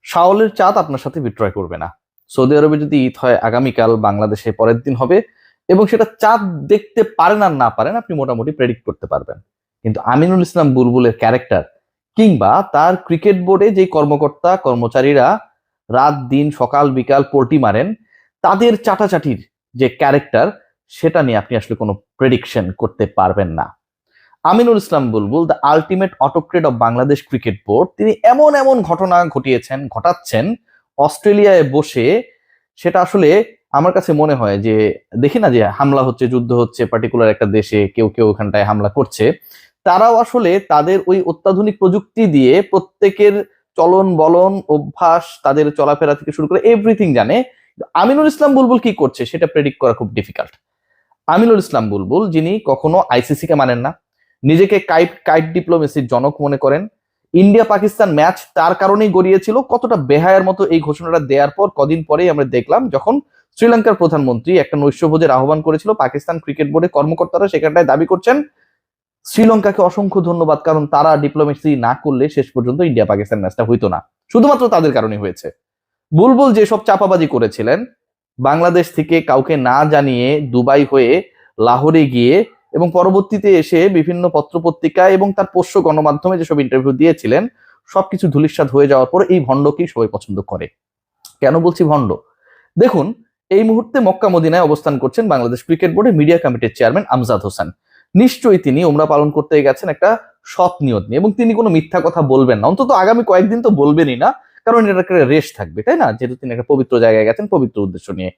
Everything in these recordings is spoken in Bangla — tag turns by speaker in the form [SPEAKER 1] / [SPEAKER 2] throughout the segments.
[SPEAKER 1] শাওলের চাঁদ আপনার সাথে বিক্রয় করবে না। সৌদি আরবে যদি ঈদ হয় আগামীকাল, বাংলাদেশে পরের দিন হবে, এবং সেটা চাঁদ দেখতে পারেন আর না পারেন আপনি মোটামুটি প্রেডিক্ট করতে পারবেন। কিন্তু আমিনুল ইসলাম বুলবুলের ক্যারেক্টার কিংবা তার ক্রিকেট বোর্ডে যে কর্মকর্তা কর্মচারীরা রাত দিন সকাল বিকাল পোল্টি মারেন, তাদের চাটাচাটির যে ক্যারেক্টার, সেটা নিয়ে আপনি আসলে কোনো প্রেডিকশন করতে পারবেন না। Aminul Islam Bulbul, the ultimate autocrat of Bangladesh cricket board, তিনি এমন এমন ঘটনা ঘটাচ্ছেন অস্ট্রেলিয়ায় বসে। সেটা আসলে আমার কাছে মনে হয় যে, দেখি না যে হামলা হচ্ছে, যুদ্ধ হচ্ছে পার্টিকুলার একটা দেশে, কেউ কেউ ওখানটায় হামলা করছে, তারাও আসলে তাদের ওই অত্যাধুনিক প্রযুক্তি দিয়ে প্রত্যেকের চলন বলন অভ্যাস, তাদের চলাফেরা থেকে শুরু করে এভরিথিং জানে। আমিনুল ইসলাম বুলবুল কি করছে সেটা প্রেডিক্ট করা খুব ডিফিকাল্ট। আমিনুল ইসলাম বুলবুল, যিনি কখনো আইসিসি কে মানেন না, নিজেকে কাইট কাইট ডিপ্লোমেসির জনক মনে করেন, ইন্ডিয়া পাকিস্তান ম্যাচ তার কারণেই গড়িয়েছিল, কতটা বেহায়ার মতো এই ঘোষণাটা দেওয়ার পর কদিন পরেই আমরা দেখলাম যখন শ্রীলঙ্কার প্রধানমন্ত্রী একটা নৈশভোজের আহ্বান করেছিল, পাকিস্তান ক্রিকেট বোর্ডের কর্মকর্তারা সেখানটায় দাবি করছেন শ্রীলঙ্কাকে অসংখ্য ধন্যবাদ, কারণ তারা ডিপ্লোমেসি না করলে শেষ পর্যন্ত ইন্ডিয়া পাকিস্তান ম্যাচটা হইতো না, শুধুমাত্র তাদের কারণে হয়েছে। বুলবুল যেসব চাপাবাজি করেছিলেন, বাংলাদেশ থেকে কাউকে না জানিয়ে দুবাই হয়ে লাহোরে গিয়ে এবং পরবর্তীতে এসে বিভিন্ন পত্রপত্রিকা এবং তার পোষ্য গণমাধ্যমে যেসব ইন্টারভিউ দিয়েছিলেন, সবকিছু ধূলিসাৎ হয়ে যাওয়ার পর এই ভণ্ডকেই সবাই পছন্দ করে। কেন বলছি ভণ্ড? দেখুন, এই মুহূর্তে মক্কা মদিনায় অবস্থান করছেন বাংলাদেশ ক্রিকেট বোর্ডের মিডিয়া কমিটির চেয়ারম্যান আমজাদ হোসেন। নিশ্চয়ই তিনি ওমরা পালন করতে গেছেন একটা সৎ নিয়ত নিয়ে, এবং তিনি কোনো মিথ্যা কথা বলবেন না, অন্তত আগামী কয়েকদিন তো বলবেনই না, কারণ এটা একটা রেশ থাকবে, তাই না? যেহেতু তিনি একটা পবিত্র জায়গায় গেছেন পবিত্র উদ্দেশ্য নিয়ে।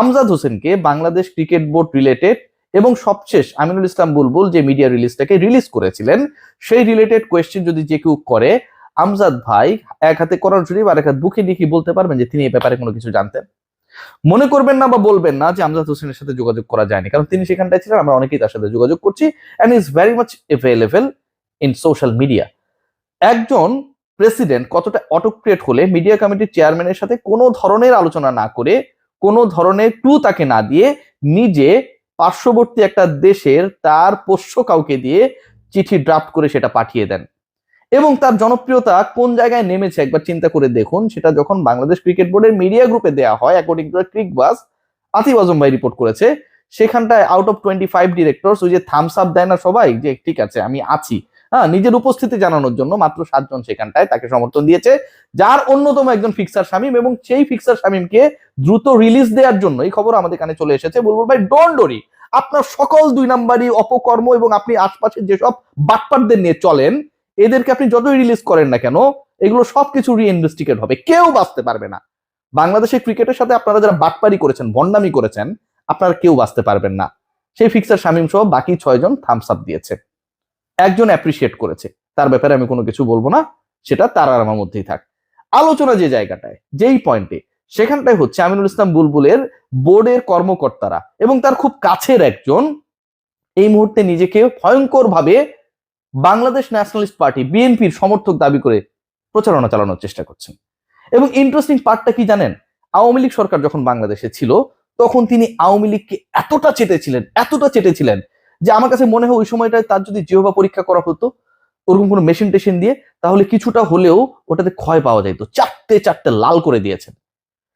[SPEAKER 1] আমজাদ হোসেনকে বাংলাদেশ ক্রিকেট বোর্ড রিলেটেড এবং সবশেষ আমিনুল ইসলাম বুলবুল যে মিডিয়া রিলিজটাকে রিলিজ করেছিলেন, সেই রিলেটেড কোয়েশ্চেন যদি যে কেউ করে, আমজাদ ভাই এক হাতে কোরআন শরীফ আর এক হাত বুকে নিয়ে কি বলতে পারবেন যে তিনি এই ব্যাপারে কোনো কিছু জানতেন? মনে করবেন না বা বলবেন না যে আমজাদ হোসেনের সাথে যোগাযোগ করা যায়নি, কারণ তিনি সেখানটায় ছিলেন, আমরা অনেকেই তার সাথে যোগাযোগ করছি, and is very much available in social media. একজন প্রেসিডেন্ট কতটা অটোক্রেট হলে মিডিয়া কমিটির চেয়ারম্যানের সাথে কোনো ধরনের আলোচনা না করে, কোনো ধরনের ক্লু তাকে না দিয়ে, নিজে পার্শ্ববর্তী একটা দেশের তার পোষ্য কাউকে দিয়ে চিঠি ড্রাফট করে সেটা পাঠিয়ে দেন, এবং তার জনপ্রিয়তা কোন জায়গায় নেমেছে একবার চিন্তা করে দেখুন। সেটা যখন বাংলাদেশ ক্রিকেট বোর্ডের মিডিয়া গ্রুপে দেওয়া হয়, অ্যাকর্ডিং টু ক্রিক বাস, আতিফ আজম ভাই রিপোর্ট করেছে, সেখানটায় আউট অফ 25 ডিরেক্টরস ওই যে থামস আপ দেয় না সবাই, যে ঠিক আছে আমি আছি, হ্যাঁ, নিজের উপস্থিতি জানানোর জন্য মাত্র 7 জন সেখানটায় তাকে সমর্থন দিয়েছে, যার অন্যতম একজন ফিক্সার শামীম, এবং সেই ফিক্সার শামীমকে দ্রুত রিলিজ দেওয়ার জন্য এই খবর আমাদের কানে চলে এসেছে। বুলবুল ভাই, ডোন্ট ওয়ারি, আপনার সকল 2 নাম্বারি অপকর্ম এবং আপনি আশপাশের যেসব বাটপারদের নিয়ে চলেন, এদেরকে আপনি যতই রিলিজ করেন না কেন, এগুলো সবকিছু রিইনভেস্টিগেট হবে, কেউ বাঁচতে পারবে না। বাংলাদেশের ক্রিকেটের সাথে আপনারা যারা বাটপারি করেছেন, ভন্ডামি করেছেন, আপনারা কেউ বাঁচতে পারবেন না। সেই ফিক্সার শামীম সহ বাকি 6 জন থামস আপ দিয়েছে, একজন অ্যাপ্রিসিয়েট করেছে, তার ব্যাপারে আমি কোনো কিছু বলবো না, সেটা তার আর আমার মধ্যেই থাক। আলোচনা যে জায়গাটায়, যেই পয়েন্টে, সেখানটায় হচ্ছে আমিনুল ইসলাম বুলবুলের বোর্ডের কর্মকর্তারা এবং তার খুব কাছের একজন এই মুহূর্তে নিজেকে ভয়ঙ্কর ভাবে বাংলাদেশ ন্যাশনালিস্ট পার্টি বিএনপির সমর্থক দাবি করে প্রচারণা চালানোর চেষ্টা করছেন। এবং ইন্টারেস্টিং পার্টটা কি জানেন? আওয়ামী লীগ সরকার যখন বাংলাদেশে ছিল, তখন তিনি আওয়ামী লীগকে এতটা চেটেছিলেন যে আমার কাছে মনে হয় ওই সময়টায় তার যদি জিহ্বা পরীক্ষা করা হতো ওরকম কোনো মেশিন টেশিন দিয়ে, তাহলে কিছুটা হলেও ওটাতে ক্ষয় পাওয়া যেত। চারটে চারটে লাল করে দিয়েছেন।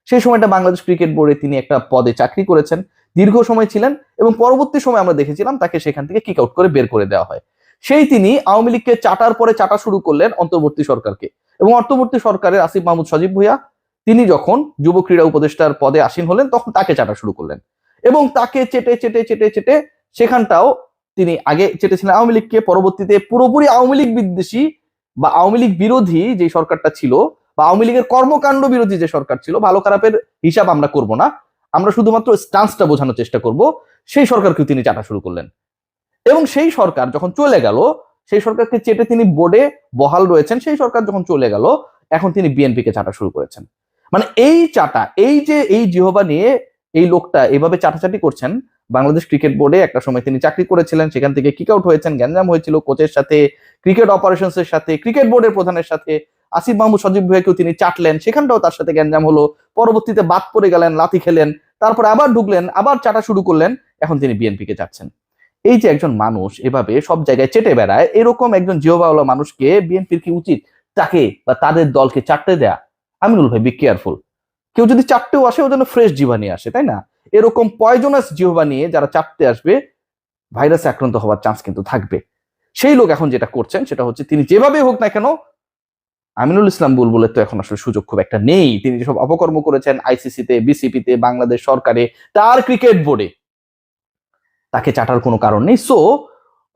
[SPEAKER 1] সেই সময়টা বাংলাদেশ ক্রিকেট বোর্ডে তিনি একটা পদে চাকরি করেছেন, দীর্ঘ সময় ছিলেন, এবং পরবর্তী সময় আমরা দেখেছিলাম তাকে সেখান থেকে কিক আউট করে বের করে দেওয়া হয়। সেই তিনি আওয়ামী লীগকে চাটার পরে চাটা শুরু করলেন অন্তর্বর্তী সরকারকে, এবং অন্তর্বর্তী সরকারের আসিফ মাহমুদ সজীব ভুঁইয়া, তিনি যখন যুব ক্রীড়া উপদেষ্টার পদে আসীন হলেন, তখন তাকে চাটা শুরু করলেন, এবং তাকে চেটে চেটে চেটে চেটে সেখানটাও তিনি আগে চেটেছিলেন আওয়ামী লীগকে, পরবর্তীতে পুরোপুরি আওয়ামী লীগ বিদ্বেষী বা আওয়ামী লীগ বিরোধী যে সরকারটা ছিল, বা আওয়ামী লীগের কর্মকাণ্ড বিরোধী যে সরকার ছিল, ভালো খারাপের হিসাব আমরা করব না, আমরা শুধুমাত্র স্টান্সটা বোঝানোর চেষ্টা করব, সেই সরকারকেও তিনি চাটা শুরু করলেন। এবং সেই সরকার যখন চলে গেল, সেই সরকারকে চেটে তিনি বোর্ডে বহাল রয়েছেন, সেই সরকার যখন চলে গেল, এখন তিনি বিএনপিকে চাটা শুরু করেছেন। মানে এই চাটা, এই যে এই জিহবা নিয়ে এই লোকটা এইভাবে চাটাচাটি করছেন। বাংলাদেশ ক্রিকেট বোর্ডে একটা সময় তিনি চাকরি করেছিলেন, সেখান থেকে কিক আউট হয়েছেন, গ্যাঞ্জাম হয়েছিল কোচের সাথে, ক্রিকেট অপারেশনস এর সাথে, ক্রিকেট বোর্ডের প্রধানের সাথে, আসিফ মাহমুদ সজীব ভুঁইয়াকেও তিনি চাটলেন, সেখানটাও তার সাথে গ্যাঞ্জাম হলো, পরবর্তীতে বাদ পড়ে গেলেন, লাথি খেলেন, তারপর আবার ঢুকলেন, আবার চাটা শুরু করলেন, এখন তিনি বিএনপিকে চাচ্ছেন। এই যে একজন মানুষ এভাবে সব জায়গায় চেটে বেড়ায়, এরকম একজন জিহবাওয়ালা মানুষকে বিএনপির কি উচিত তাকে বা তাদের দলকে চাটতে দেয়া? আমিনুল ভাই বি কেয়ারফুল, কেউ যদি চাপতেও আসে ও যেন ফ্রেশ জিহ্বা নিয়ে আসে, তাই না? এরকম পয়জনাস জিহ্বা নিয়ে যারা চাপতে আসবে ভাইরাসে আক্রান্ত হওয়ার চান্স কিন্তু থাকবে। সেই লোক এখন যেটা করছেন সেটা হচ্ছে তিনি যেভাবে হোক না কেন, আমিনুল ইসলাম বুলবুলের তো এখন আসলে সুযোগ খুব একটা নেই, তিনি যেসব অপকর্ম করেছেন আইসিসিতে, বিসিপিতে, বাংলাদেশ সরকারে, তার ক্রিকেট বোর্ডে, তাকে চাটার কোনো কারণ নেই। সো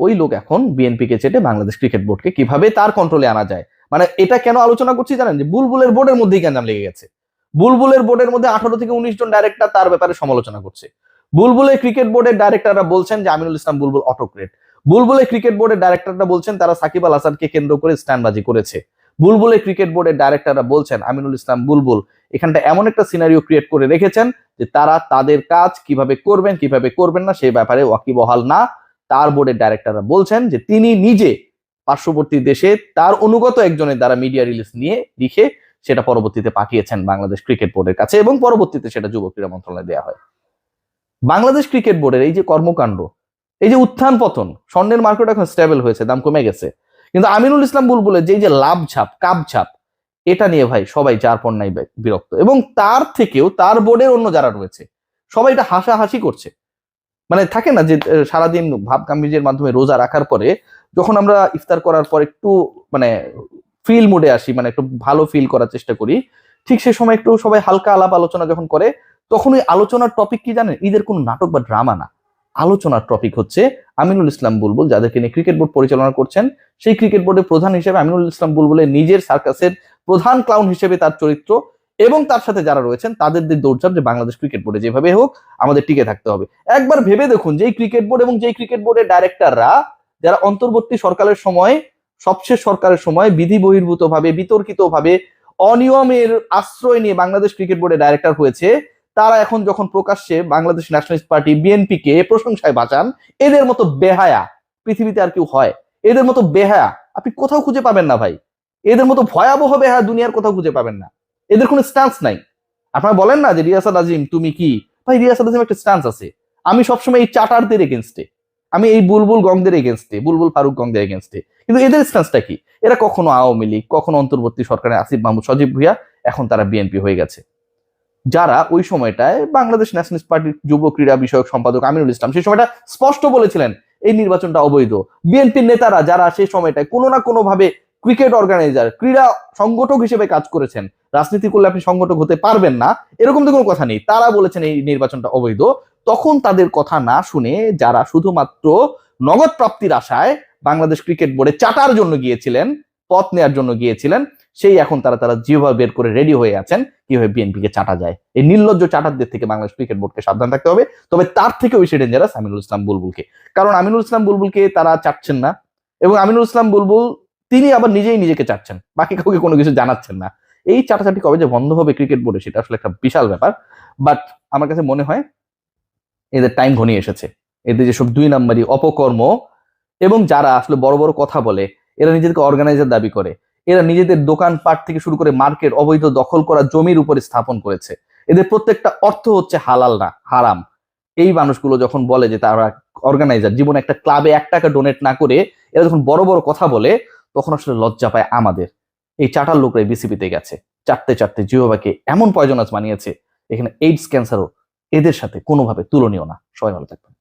[SPEAKER 1] ওই লোক এখন বিএনপিকে চেটে বাংলাদেশ ক্রিকেট বোর্ডকে কিভাবে তার কন্ট্রোলে আনা যায়। মানে এটা কেন আলোচনা করছি জানেন, যে বুলবুলের বোর্ডের মধ্যেই গ্যাঞ্জাম লেগে গেছে। বুলবুলের বোর্ডের মধ্যে 18 থেকে 19 জন ডাইরেক্টর তার ব্যাপারে সমালোচনা করছে। বুলবুলের ক্রিকেট বোর্ডের ডাইরেক্টররা বলছেন যে আমিনুল ইসলাম বুলবুল অটোক্রেট। বুলবুলের ক্রিকেট বোর্ডের ডাইরেক্টররা বলছেন তারা সাকিব আল হাসানকে কেন্দ্র করে স্ট্যান্ডবাজি করেছে। বুলবুলের ক্রিকেট বোর্ডের ডাইরেক্টররা বলছেন আমিনুল ইসলাম বুলবুল এখানটা এমন একটা সিনারিও ক্রিয়েট করে রেখেছেন যে তারা তাদের কাজ কিভাবে করবেন কিভাবে করবেন না সেই ব্যাপারে ওয়াকিবহাল না। তার বোর্ডের ডাইরেক্টররা বলছেন যে তিনি নিজে পার্শ্ববর্তী দেশে তার অনুগত একজনের দ্বারা মিডিয়া রিলিজ নিয়ে লিখে সেটা পরবর্তীতে পাঠিয়েছেন বাংলাদেশ ক্রিকেট বোর্ডের কাছে এবং পরবর্তীতে সেটা যুব ক্রীড়া মন্ত্রণালয়ে দেওয়া হয়। বাংলাদেশ ক্রিকেট বোর্ডের এই যে কর্মকাণ্ড, এই যে উত্থান পতন, স্বর্ণের মার্কেট এখন স্টেবল হয়েছে, দাম কমে গেছে, কিন্তু আমিনুল ইসলাম বুলবুলের যে লাভ ঝাপ কাপ ঝাপ, এটা নিয়ে ভাই সবাই যার পর নাই বিরক্ত। এবং তার থেকেও তার বোর্ডের অন্য যারা রয়েছে সবাই এটা হাসাহাসি করছে। মানে থাকে না যে সারাদিন ভাব গাম্ভীর্যের মাধ্যমে রোজা রাখার পরে যখন আমরা ইফতার করার পর একটু মানে ফিল মুডে আসি, মানে একটু ভালো ফিল করার চেষ্টা করি, ঠিক সে সময় একটু সবাই হালকা আলাপ আলোচনা যখন করে তখন ওই আলোচনার টপিক কি জানেন, ঈদের কোনো নাটক বা ড্রামা না, আলোচনার টপিক হচ্ছে আমিনুল ইসলাম বুলবুল যাদেরকে নিয়ে ক্রিকেট বোর্ড পরিচালনা করছেন, সেই ক্রিকেট বোর্ডের প্রধান হিসেবে আমিনুল ইসলাম বুলবুলের নিজের সার্কাসের প্রধান ক্লাউন হিসেবে তার চরিত্র, এবং তার সাথে যারা রয়েছেন তাদের দৌড়ঝাঁপ যে বাংলাদেশ ক্রিকেট বোর্ডে যেভাবে হোক আমাদের টিকে থাকতে হবে। একবার ভেবে দেখুন যেই ক্রিকেট বোর্ড এবং যেই ক্রিকেট বোর্ডের ডাইরেক্টররা যারা অন্তর্বর্তী সরকারের সময়, সবশেষ সরকারের সময় বিধি বহির্ভূত ভাবে বিতর্কিত ভাবে অনিয়মের আশ্রয় নিয়ে বাংলাদেশ ক্রিকেট বোর্ডের ডাইরেক্টর হয়েছে, তারা এখন যখন প্রকাশ্যে বাংলাদেশ ন্যাশনালিস্ট পার্টি বিএনপি কে প্রশংসায় বাঁচান, এদের মতো বেহায়া পৃথিবীতে আর কেউ হয়? এদের মতো বেহায়া আপনি কোথাও খুঁজে পাবেন না ভাই, এদের মতো ভয়াবহ বেহায়া দুনিয়ার কোথাও খুঁজে পাবেন না। এদের কোনো স্ট্যান্স নাই। আপনারা বলেন না যে রিয়াসাত আজিম তুমি কি, ভাই রিয়াসাত আজিম একটা স্ট্যান্স আছে। আমি সবসময় এই চাটারদের এগেনস্টে, আমি এই বুলবুল গংদের এগেনস্টে, বুলবুল ফারুক গংদের এগেনস্টে, কিন্তু এদের স্ট্যান্সটা কি? এরা কখনো আওয়ামী লীগ, কখনো অন্তর্বর্তী সরকারের আসিফ মাহমুদ সজীব ভুইয়া, এখন তারা বিএনপি হয়ে গেছে। যারা ওই সময়টায় বাংলাদেশ ন্যাশনালিস্ট পার্টির যুব ক্রীড়া বিষয়ক সম্পাদক আমিনুল ইসলাম সেই সময়টা স্পষ্ট বলেছিলেন এই নির্বাচনটা অবৈধ। বিএনপির নেতারা যারা সেই সময়টায় কোনো না কোনো ভাবে ক্রিকেট অর্গানাইজার, ক্রীড়া সংগঠক হিসেবে কাজ করেছেন, রাজনীতি করলে আপনি সংগঠক হতে পারবেন না এরকম তো কোনো কথা নেই, তারা বলেছেন এই নির্বাচনটা অবৈধ। তখন তাদের কথা না শুনে যারা শুধুমাত্র নগদ প্রাপ্তির আশায় বাংলাদেশ ক্রিকেট বোর্ডে চাটার জন্য গিয়েছিলেন, পথ নেওয়ার জন্য গিয়েছিলেন, সেই এখন তারা জিহ্বা বের করে রেডি হয়ে আছেন কিভাবে বিএনপি কে চাটা যায়। এই নির্লজ্জ চাটারদের থেকে বাংলাদেশ ক্রিকেট বোর্ডকে সাবধান থাকতে হবে। তবে তার থেকে বেশি ডেঞ্জারাস আমিনুল ইসলাম বুলবুলকে, কারণ আমিনুল ইসলাম বুলবুলকে তারা চাটছেন না, এবং আমিনুল ইসলাম বুলবুল তিনি আবার নিজেই নিজেকে চাটছেন, বাকি কাউকে কোনো কিছু জানাচ্ছেন না। এই চাটাচাটি কবে যে বন্ধ হবে ক্রিকেট বোর্ডে সেটা আসলে একটা বিশাল ব্যাপার। বাট আমার কাছে মনে হয় এদের টাইম ঘনিয়ে এসেছে। এদের যেসব দুই নাম্বারি অপকর্ম এবং যারা আসলে বড় বড় কথা বলে, এরা নিজেদেরকে অর্গানাইজার দাবি করে, এরা নিজেদের দোকানপাট থেকে শুরু করে মার্কেট অবৈধ দখল করা জমির উপরে স্থাপন করেছে, এদের প্রত্যেকটা অর্থ হচ্ছে হালাল না হারাম। এই মানুষগুলো যখন বলে যে তারা অর্গানাইজার, জীবনে একটা ক্লাবে 1 টাকা ডোনেট না করে এরা যখন বড় বড় কথা বলে তখন আসলে লজ্জা পায় আমাদের। এই চাটার লোকরাই বিসিবিতে গেছে, চাটতে চাটতে জিহ্বাকে এমন পয়জনাস বানিয়েছে, এখানে এইডস ক্যান্সারও এদের সাথে কোনোভাবে তুলনীয় না। সবাই ভালো থাকবেন।